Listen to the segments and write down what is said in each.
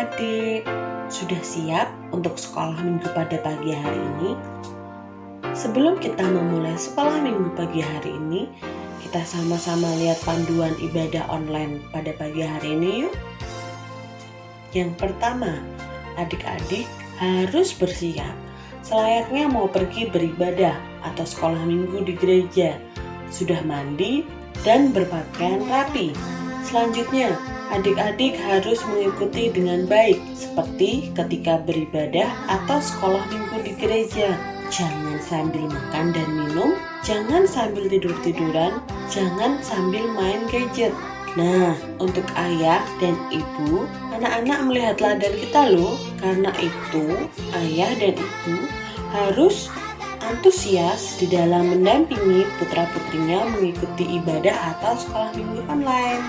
adik-adik, sudah siap untuk sekolah minggu pada pagi hari ini? Sebelum kita memulai sekolah minggu pagi hari ini, kita sama-sama lihat panduan ibadah online pada pagi hari ini yuk. Yang pertama, adik-adik harus bersiap selayaknya mau pergi beribadah atau sekolah minggu di gereja. Sudah mandi dan berpakaian rapi. Selanjutnya, adik-adik harus mengikuti dengan baik seperti ketika beribadah atau sekolah minggu di gereja. Jangan sambil makan dan minum, jangan sambil tidur-tiduran, jangan sambil main gadget. Nah, untuk ayah dan ibu, anak-anak melihatlah dari kita loh. Karena itu, ayah dan ibu harus antusias di dalam mendampingi putra-putrinya mengikuti ibadah atau sekolah minggu online.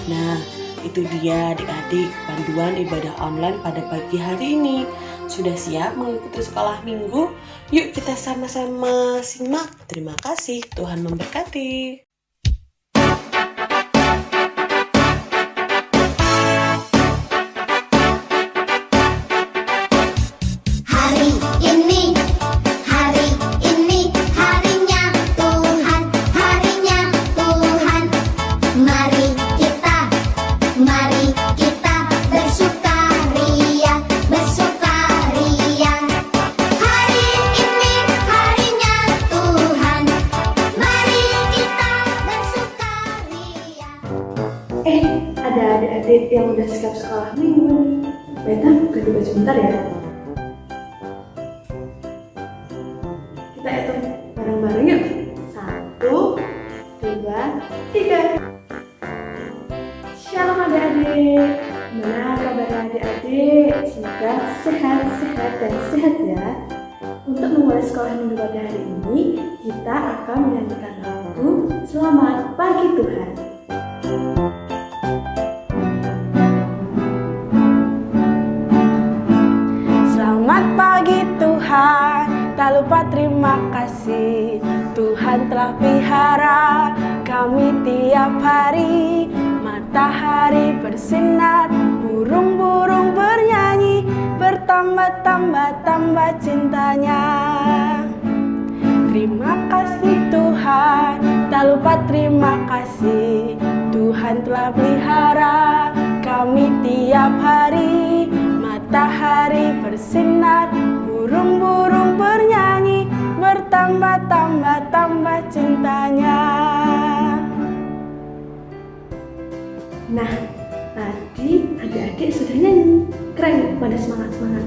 Nah, itu dia adik-adik panduan ibadah online pada pagi hari ini. Sudah siap mengikuti sekolah minggu? Yuk kita sama-sama simak. Terima kasih, Tuhan memberkati. Ada adik-adik yang udah siap sekolah minggu nih. Beta ganti baju bentar ya. Kita hitung bareng-bareng yuk. 1, 2, 3. Shalom adik-adik. Gimana kabar adik-adik? Semoga sehat dan sehat ya. Untuk memulai sekolah minggu pada hari ini, kita akan menyanyikan lagu Selamat Pagi Tuhan. Selamat pagi Tuhan, tak lupa terima kasih. Tuhan telah pelihara kami tiap hari. Matahari bersinar, burung-burung bernyanyi, bertambah-tambah cintanya. Terima kasih Tuhan, tak lupa terima kasih. Tuhan telah pelihara kami tiap hari. Matahari bersinar, burung-burung bernyanyi, bertambah-tambah cintanya. Nah, tadi adik-adik sudah nyanyi. Keren, pada semangat-semangat.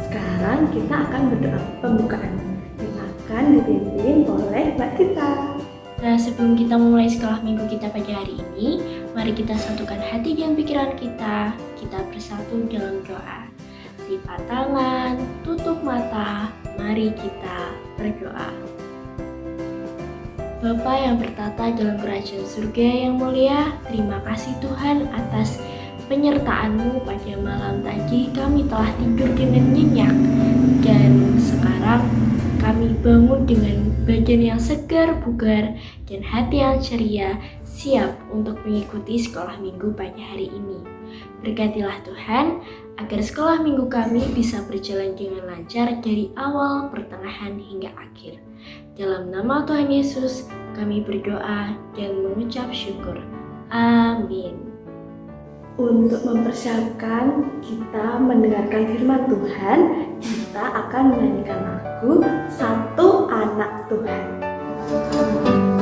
Sekarang kita akan berdoa pembukaan yang akan dipimpin oleh Mbak Tita. Nah, sebelum kita memulai sekolah minggu kita pagi hari ini, mari kita satukan hati dan pikiran kita. Kita bersatu dalam doa. Lipat tangan, tutup mata, mari kita berdoa. Bapa yang bertata dalam kerajaan surga yang mulia, terima kasih Tuhan atas penyertaan-Mu pada malam tadi. Kami telah tidur dengan nyenyak dan sekarang kami bangun dengan badan yang segar, bugar, dan hati yang ceria, siap untuk mengikuti sekolah minggu pada hari ini. Berkatilah Tuhan, agar sekolah minggu kami bisa berjalan dengan lancar dari awal, pertengahan, hingga akhir. Dalam nama Tuhan Yesus, kami berdoa dan mengucap syukur. Amin. Untuk mempersiapkan kita mendengarkan firman Tuhan, kita akan menyanyikan lagu Satu Anak Tuhan. Satu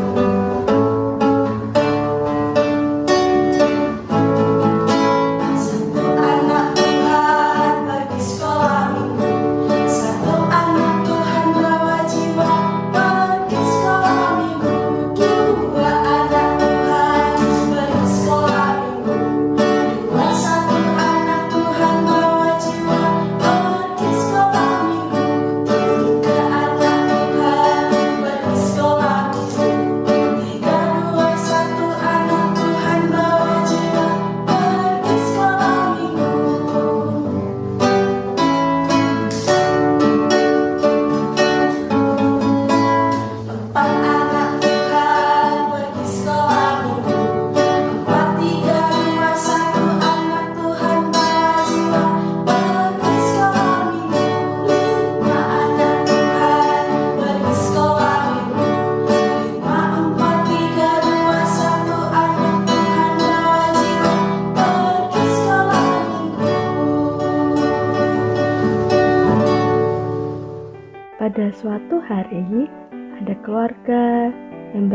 Pada suatu hari, ada keluarga yang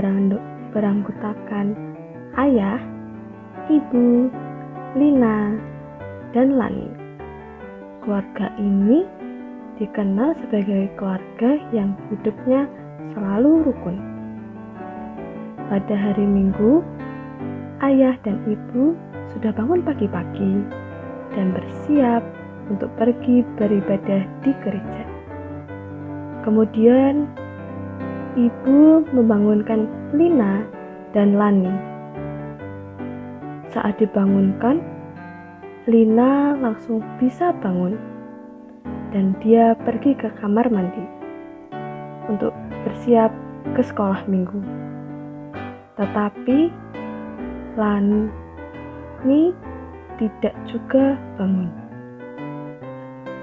beranggotakan ayah, ibu, Lina, dan Lani. Keluarga ini dikenal sebagai keluarga yang hidupnya selalu rukun. Pada hari Minggu, ayah dan ibu sudah bangun pagi-pagi dan bersiap untuk pergi beribadah di gereja. Kemudian, ibu membangunkan Lina dan Lani. Saat dibangunkan, Lina langsung bisa bangun dan dia pergi ke kamar mandi untuk bersiap ke sekolah minggu. Tetapi Lani tidak juga bangun.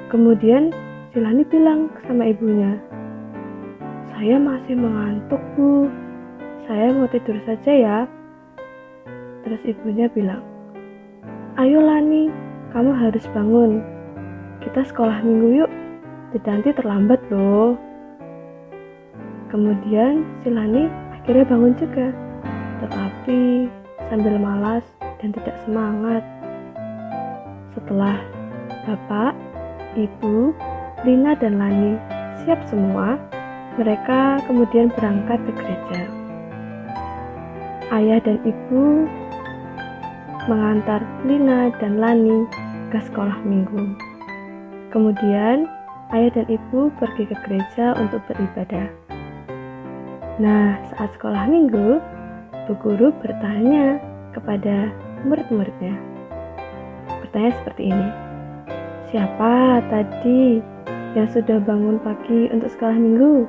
Kemudian si Lani bilang sama ibunya, "Saya masih mengantuk, Bu. Saya mau tidur saja ya." Terus ibunya bilang, "Ayo Lani, kamu harus bangun. Kita sekolah minggu yuk, nanti terlambat loh." Kemudian si Lani akhirnya bangun juga, tetapi sambil malas dan tidak semangat. Setelah bapak, ibu, Lina dan Lani siap semua, mereka kemudian berangkat ke gereja. Ayah dan ibu mengantar Lina dan Lani ke sekolah minggu. Kemudian ayah dan ibu pergi ke gereja untuk beribadah. Nah, saat sekolah minggu, Bu Guru bertanya kepada murid-muridnya. Bertanya seperti ini, "Siapa tadi yang sudah bangun pagi untuk sekolah minggu?"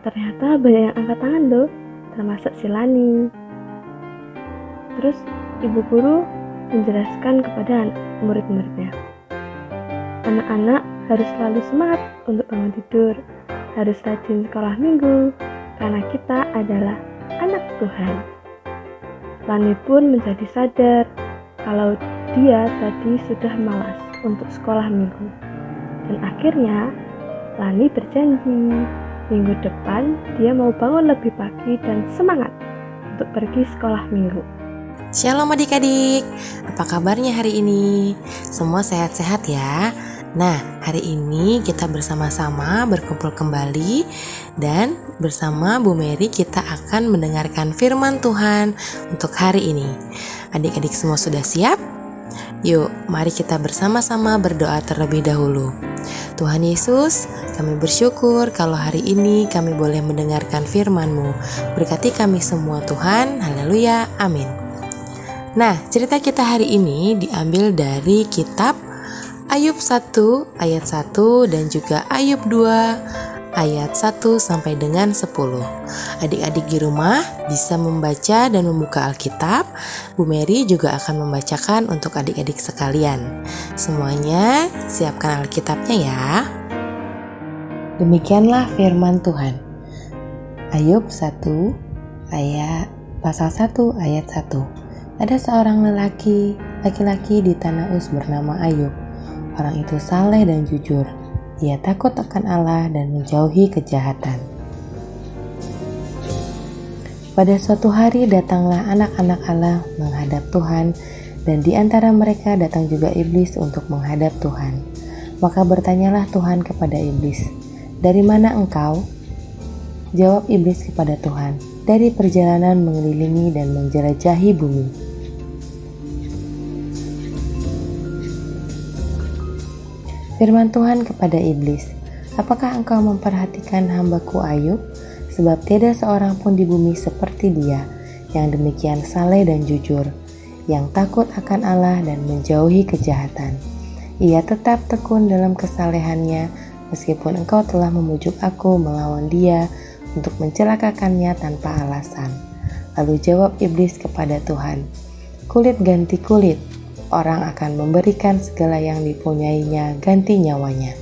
Ternyata banyak yang angkat tangan loh, termasuk si Lani. Terus Ibu Guru menjelaskan kepada murid-muridnya, "Anak-anak harus selalu semangat untuk bangun tidur, harus rajin sekolah minggu, karena kita adalah anak Tuhan." Lani pun menjadi sadar kalau dia tadi sudah malas untuk sekolah minggu. Dan akhirnya Lani berjanji minggu depan dia mau bangun lebih pagi dan semangat untuk pergi sekolah minggu. Shalom adik-adik, apa kabarnya hari ini? Semua sehat-sehat ya? Nah, hari ini kita bersama-sama berkumpul kembali dan bersama Bu Mary kita akan mendengarkan firman Tuhan untuk hari ini. Adik-adik semua sudah siap? Yuk, mari kita bersama-sama berdoa terlebih dahulu. Tuhan Yesus, kami bersyukur kalau hari ini kami boleh mendengarkan firman-Mu. Berkati kami semua Tuhan, haleluya, amin. Nah, cerita kita hari ini diambil dari kitab Ayub 1 ayat 1 dan juga Ayub 2 ayat 1 sampai dengan 10. Adik-adik di rumah bisa membaca dan membuka Alkitab. Bu Mary juga akan membacakan untuk adik-adik sekalian. Semuanya siapkan Alkitabnya ya. Demikianlah firman Tuhan. Ayub 1 ayat pasal 1 ayat 1. Ada seorang laki-laki di tanah Uz bernama Ayub. Orang itu saleh dan jujur. Ia takut akan Allah dan menjauhi kejahatan. Pada suatu hari datanglah anak-anak Allah menghadap Tuhan, dan di antara mereka datang juga iblis untuk menghadap Tuhan. Maka bertanyalah Tuhan kepada iblis, "Dari mana engkau?" Jawab iblis kepada Tuhan, "Dari perjalanan mengelilingi dan menjelajahi bumi." Firman Tuhan kepada iblis, "Apakah engkau memperhatikan hamba-Ku Ayub? Sebab tiada seorang pun di bumi seperti dia, yang demikian saleh dan jujur, yang takut akan Allah dan menjauhi kejahatan. Ia tetap tekun dalam kesalehannya, meskipun engkau telah memujuk aku melawan dia untuk mencelakakannya tanpa alasan." Lalu jawab iblis kepada Tuhan, "Kulit ganti kulit. Orang akan memberikan segala yang dipunyainya ganti nyawanya.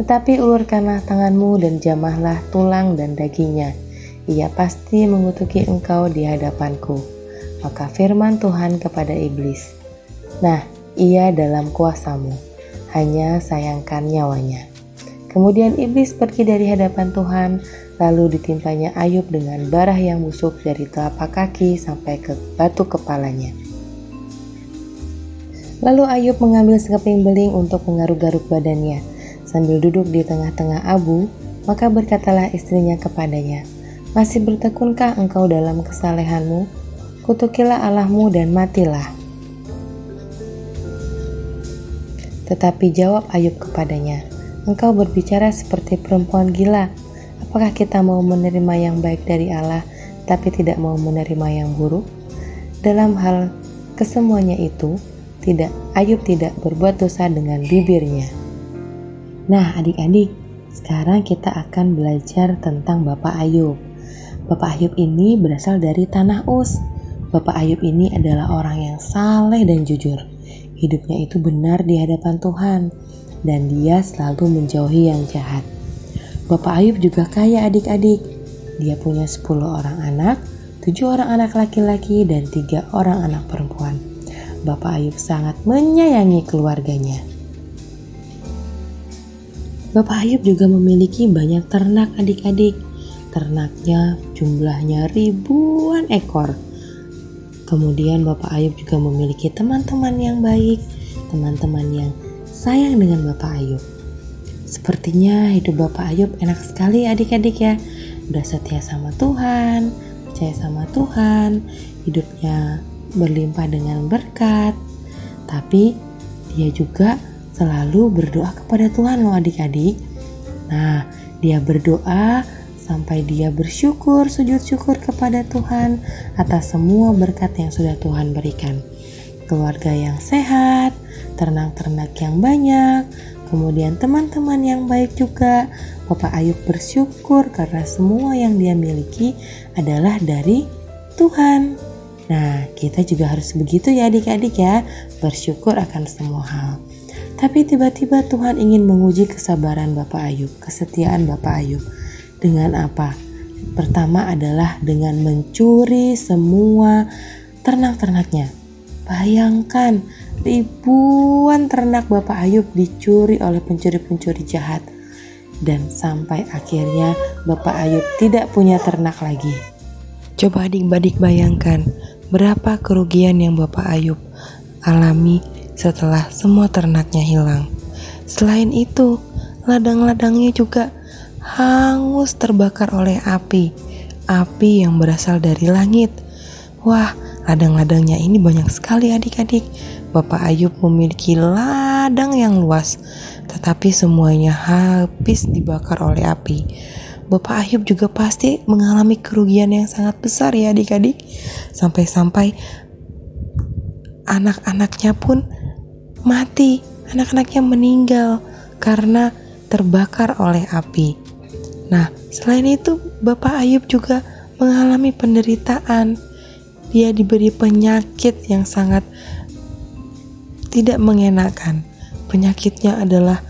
Tetapi ulurkanlah tanganmu dan jamahlah tulang dan dagingnya. Ia pasti mengutuki engkau di hadapanku." Maka firman Tuhan kepada iblis, "Nah, ia dalam kuasamu, hanya sayangkan nyawanya." Kemudian iblis pergi dari hadapan Tuhan, lalu ditimpanya Ayub dengan bara yang busuk dari telapak kaki sampai ke batu kepalanya. Lalu Ayub mengambil sekeping beling untuk mengaruk-garuk badannya. Sambil duduk di tengah-tengah abu, maka berkatalah istrinya kepadanya, "Masih bertekunkah engkau dalam kesalehanmu? Kutukilah Allahmu dan matilah." Tetapi jawab Ayub kepadanya, "Engkau berbicara seperti perempuan gila. Apakah kita mau menerima yang baik dari Allah, tapi tidak mau menerima yang buruk?" Dalam hal kesemuanya itu, Ayub tidak berbuat dosa dengan bibirnya. Nah, adik-adik, sekarang kita akan belajar tentang Bapak Ayub. Bapak Ayub ini berasal dari tanah Uz. Bapak Ayub ini adalah orang yang saleh dan jujur. Hidupnya itu benar di hadapan Tuhan, dan dia selalu menjauhi yang jahat. Bapak Ayub juga kaya adik-adik. Dia punya 10 orang anak, 7 orang anak laki-laki, dan 3 orang anak perempuan. Bapak Ayub sangat menyayangi keluarganya. Bapak Ayub juga memiliki banyak ternak adik-adik. Ternaknya jumlahnya ribuan ekor. Kemudian Bapak Ayub juga memiliki teman-teman yang baik, teman-teman yang sayang dengan Bapak Ayub. Sepertinya hidup Bapak Ayub enak sekali adik-adik ya. Udah setia sama Tuhan, percaya sama Tuhan, hidupnya berlimpah dengan berkat. Tapi dia juga selalu berdoa kepada Tuhan loh adik-adik. Nah, dia berdoa sampai dia bersyukur, sujud syukur kepada Tuhan atas semua berkat yang sudah Tuhan berikan. Keluarga yang sehat, ternak-ternak yang banyak, kemudian teman-teman yang baik juga. Bapak Ayub bersyukur karena semua yang dia miliki adalah dari Tuhan. Nah, kita juga harus begitu ya adik-adik ya, bersyukur akan semua hal. Tapi tiba-tiba Tuhan ingin menguji kesabaran Bapak Ayub, kesetiaan Bapak Ayub. Dengan apa? Pertama adalah dengan mencuri semua ternak-ternaknya. Bayangkan, ribuan ternak Bapak Ayub dicuri oleh pencuri-pencuri jahat. Dan sampai akhirnya Bapak Ayub tidak punya ternak lagi. Coba adik-adik bayangkan, berapa kerugian yang Bapak Ayub alami setelah semua ternaknya hilang. Selain itu, ladang-ladangnya juga hangus terbakar oleh api yang berasal dari langit. Wah, ladang-ladangnya ini banyak sekali adik-adik. Bapak Ayub memiliki ladang yang luas, tetapi semuanya habis dibakar oleh api. Bapak Ayub juga pasti mengalami kerugian yang sangat besar ya adik-adik. Sampai-sampai anak-anaknya pun mati, anak-anaknya meninggal karena terbakar oleh api. Nah, selain itu Bapak Ayub juga mengalami penderitaan. Dia diberi penyakit yang sangat tidak mengenakan. Penyakitnya adalah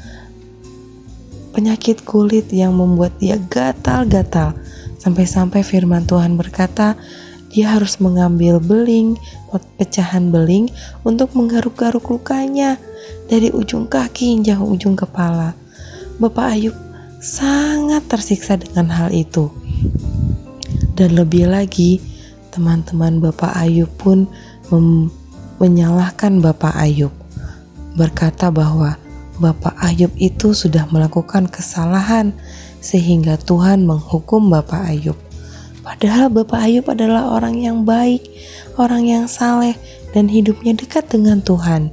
penyakit kulit yang membuat dia gatal-gatal. Sampai-sampai firman Tuhan berkata, dia harus mengambil beling, pecahan beling untuk menggaruk-garuk lukanya dari ujung kaki hingga ujung kepala. Bapak Ayub sangat tersiksa dengan hal itu. Dan lebih lagi, teman-teman Bapak Ayub pun menyalahkan Bapak Ayub. Berkata bahwa Bapak Ayub itu sudah melakukan kesalahan sehingga Tuhan menghukum Bapak Ayub. Padahal Bapak Ayub adalah orang yang baik, orang yang saleh, dan hidupnya dekat dengan Tuhan.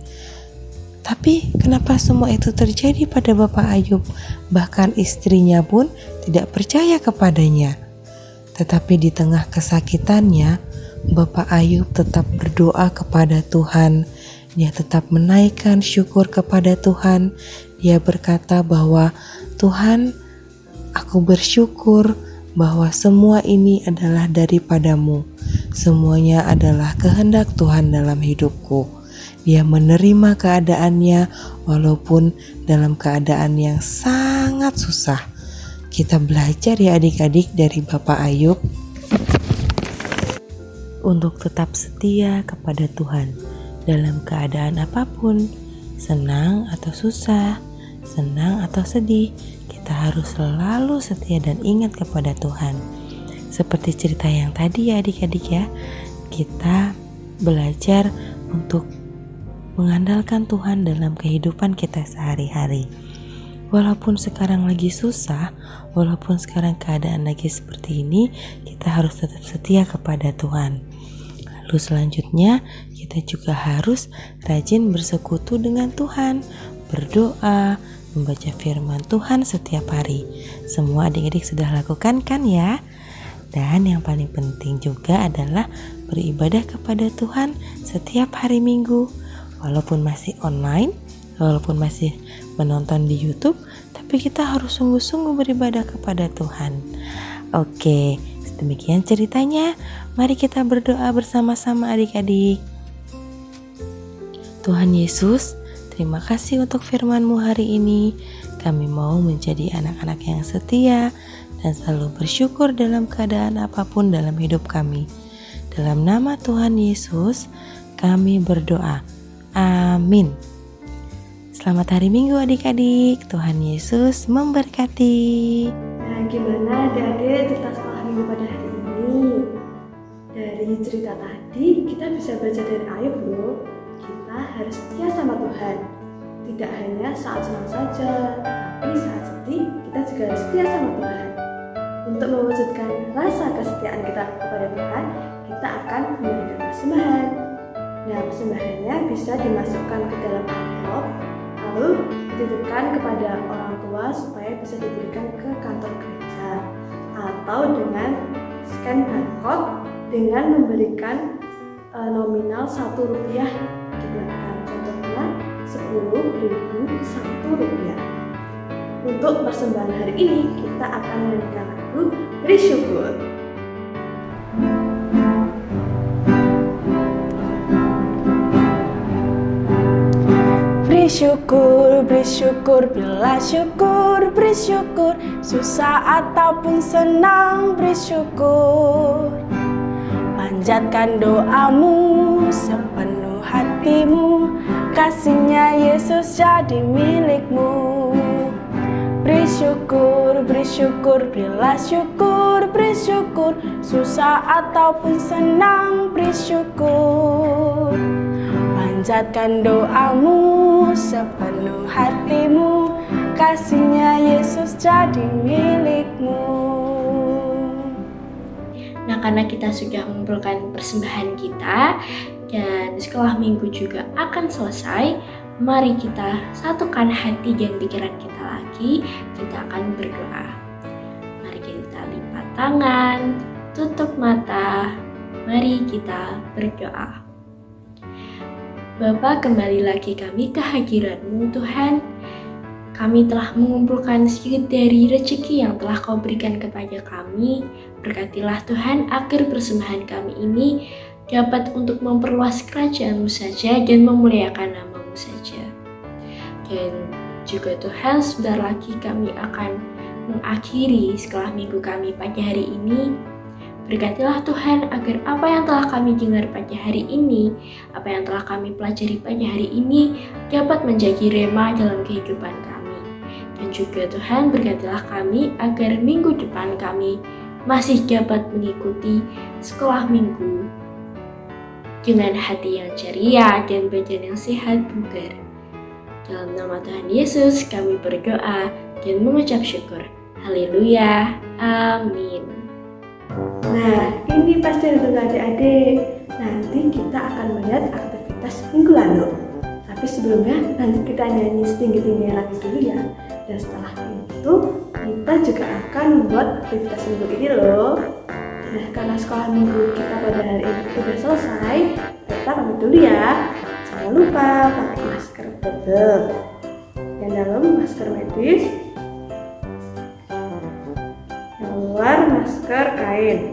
Tapi kenapa semua itu terjadi pada Bapak Ayub? Bahkan istrinya pun tidak percaya kepadanya. Tetapi di tengah kesakitannya, Bapak Ayub tetap berdoa kepada Tuhan. Dia tetap menaikkan syukur kepada Tuhan. Dia berkata bahwa, "Tuhan, aku bersyukur bahwa semua ini adalah daripadamu. Semuanya adalah kehendak Tuhan dalam hidupku." Dia menerima keadaannya walaupun dalam keadaan yang sangat susah. Kita belajar ya adik-adik dari Bapak Ayub untuk tetap setia kepada Tuhan dalam keadaan apapun, senang atau susah. senang atau sedih, kita harus selalu setia dan ingat kepada Tuhan. Seperti cerita yang tadi ya adik-adik ya, kita belajar untuk mengandalkan Tuhan dalam kehidupan kita sehari-hari. Walaupun sekarang lagi susah, walaupun sekarang keadaan lagi seperti ini, kita harus tetap setia kepada Tuhan. Lalu selanjutnya, kita juga harus rajin bersekutu dengan Tuhan, berdoa, membaca firman Tuhan setiap hari. Semua adik-adik sudah lakukan kan ya? Dan yang paling penting juga adalah beribadah kepada Tuhan setiap hari Minggu. Walaupun masih online, walaupun masih menonton di YouTube, tapi kita harus sungguh-sungguh beribadah kepada Tuhan. Oke, demikian ceritanya. Mari kita berdoa bersama-sama adik-adik. Tuhan Yesus, terima kasih untuk firman-Mu hari ini. Kami mau menjadi anak-anak yang setia dan selalu bersyukur dalam keadaan apapun dalam hidup kami. Dalam nama Tuhan Yesus, kami berdoa. Amin. Selamat hari Minggu adik-adik. Tuhan Yesus memberkati. Nah, gimana adik-adik cerita sekolah minggu pada hari ini? Dari cerita tadi kita bisa belajar dari Ayub loh. Kita harus setia sama Tuhan. Tidak hanya saat senang saja, tapi saat sedih kita juga harus setia sama Tuhan. Untuk mewujudkan rasa kesetiaan kita kepada Tuhan, kita akan memberikan persembahan. Nah, persembahannya bisa dimasukkan ke dalam amplop, lalu dititipkan kepada orang tua supaya bisa diberikan ke kantor gereja, atau dengan scan barcode dengan memberikan nominal Rp1 diberikan, contohnya 10.000 Rp1. Untuk persembahan hari ini kita akan menyanyikan lagu Beri Syukur. Beri syukur, beri syukur, bila syukur, beri syukur, susah ataupun senang, beri syukur. Panjatkan doamu sepenuh hatimu, kasihnya Yesus jadi milikmu. Beri syukur, bila syukur, beri syukur, susah ataupun senang, beri syukur. Panjatkan doamu sepenuh hatimu, kasihnya Yesus jadi milikmu. Nah, karena kita sudah mengumpulkan persembahan kita dan sekolah minggu juga akan selesai, mari kita satukan hati dan pikiran kita lagi. Kita akan berdoa. Mari kita lipat tangan, tutup mata, mari kita berdoa. Bapa, kembali lagi kami ke hadirat-Mu Tuhan. Kami telah mengumpulkan sedikit dari rezeki yang telah Kau berikan kepada kami. Berkatilah Tuhan agar persembahan kami ini dapat untuk memperluas kerajaan-Mu saja dan memuliakan nama-Mu saja. Dan juga Tuhan, sebentar lagi kami akan mengakhiri sekolah minggu kami pada hari ini. Berkatilah Tuhan agar apa yang telah kami dengar pada hari ini, apa yang telah kami pelajari pada hari ini dapat menjadi rema dalam kehidupan kami. Dan juga Tuhan, berkatilah kami agar minggu depan kami masih dapat mengikuti sekolah minggu dengan hati yang ceria dan badan yang sehat bugar. Dalam nama Tuhan Yesus kami berdoa dan mengucap syukur. Haleluya. Amin. Nah, ini pasti ditunggu adik-adik. Nanti kita akan melihat aktivitas minggu lalu. Tapi sebelumnya, nanti kita nyanyi setinggi-tingginya lagi dulu ya. Dan setelah itu, kita juga akan membuat aktivitas minggu ini loh. Nah, karena sekolah minggu kita pada hari ini sudah selesai, kita pamit dulu ya. Jangan lupa pakai masker bubble. Yang dalam masker medis, yang luar masker kain.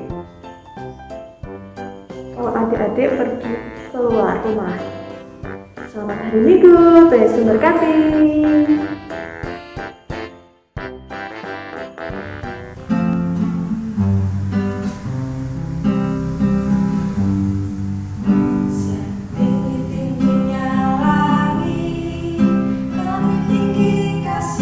Kalau adik-adik pergi keluar rumah, selamat hari Minggu, Tuhan Yesus memberkati. Setinggi-tingginya langit, lebih tinggi kasih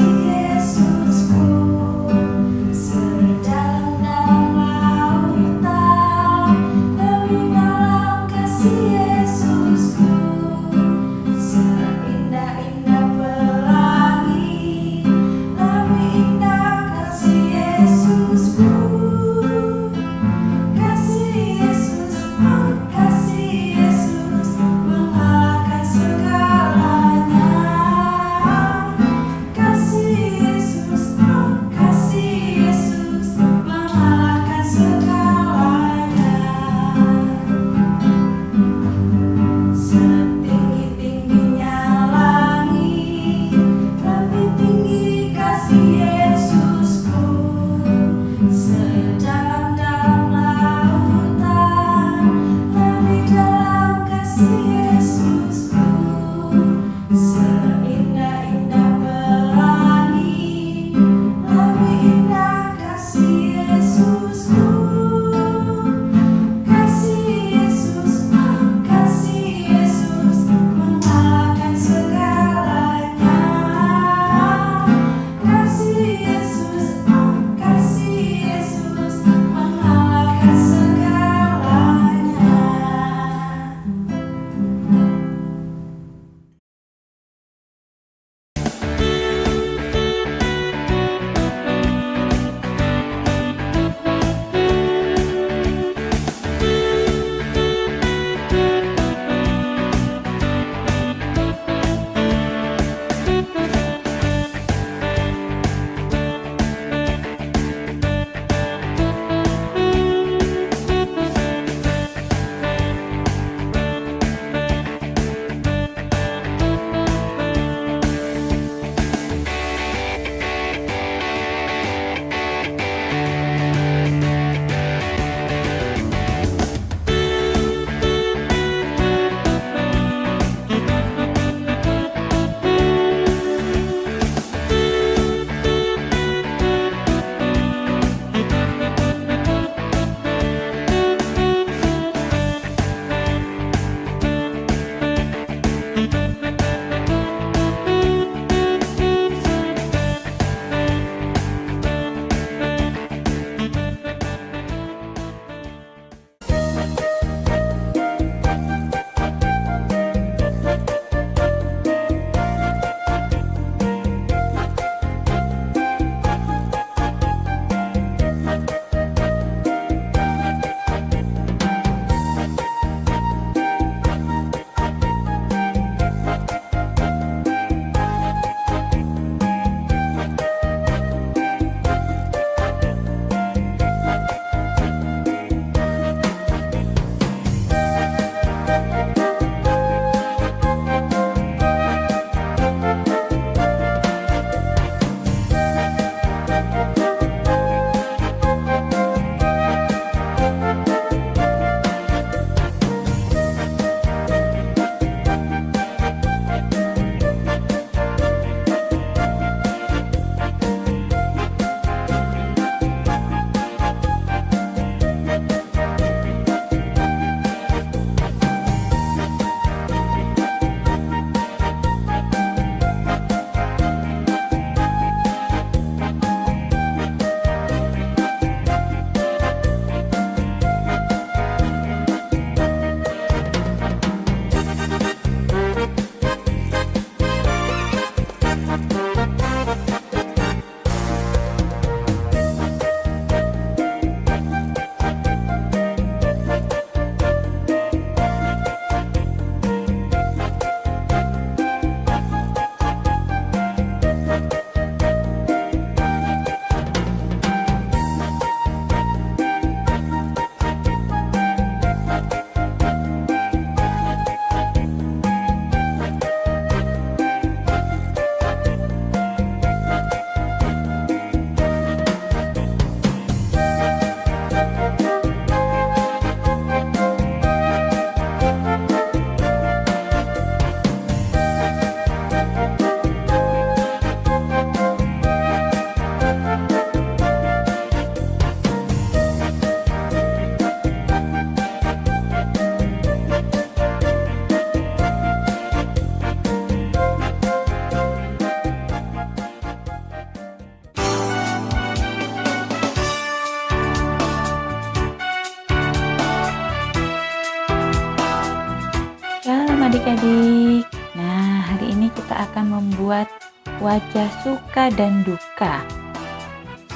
adik-adik. Nah, hari ini kita akan membuat wajah suka dan duka.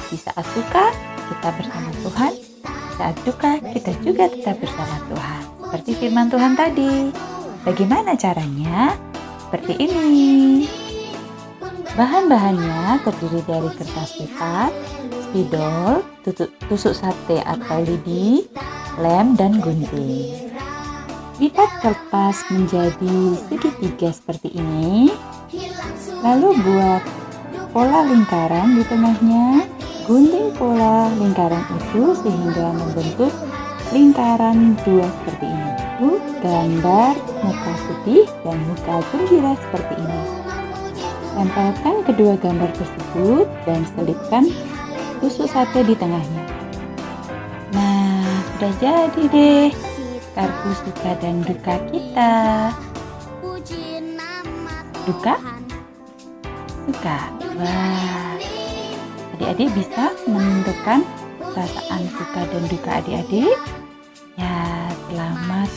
Di saat suka, kita bersama Tuhan. Di saat duka, kita juga tetap bersama Tuhan. Seperti firman Tuhan tadi. Bagaimana caranya? Seperti ini. Bahan-bahannya terdiri dari kertas lipat, spidol, tusuk sate atau lidi, lem, dan gunting. Lipat kertas menjadi segitiga seperti ini. Lalu buat pola lingkaran di tengahnya. Gunting pola lingkaran itu sehingga membentuk lingkaran dua seperti ini. Lalu gambar muka sedih dan muka gembira seperti ini. Tempelkan kedua gambar tersebut dan selipkan tusuk sate di tengahnya. Nah, sudah jadi deh kartu suka dan duka kita. Duka? Suka. Wah. Adik-adik bisa menentukan perasaan suka dan duka adik-adik? Ya, selamat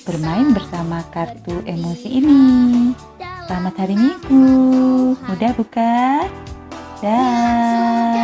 bermain bersama kartu emosi ini. Selamat hari Minggu. Mudah bukan? Dah.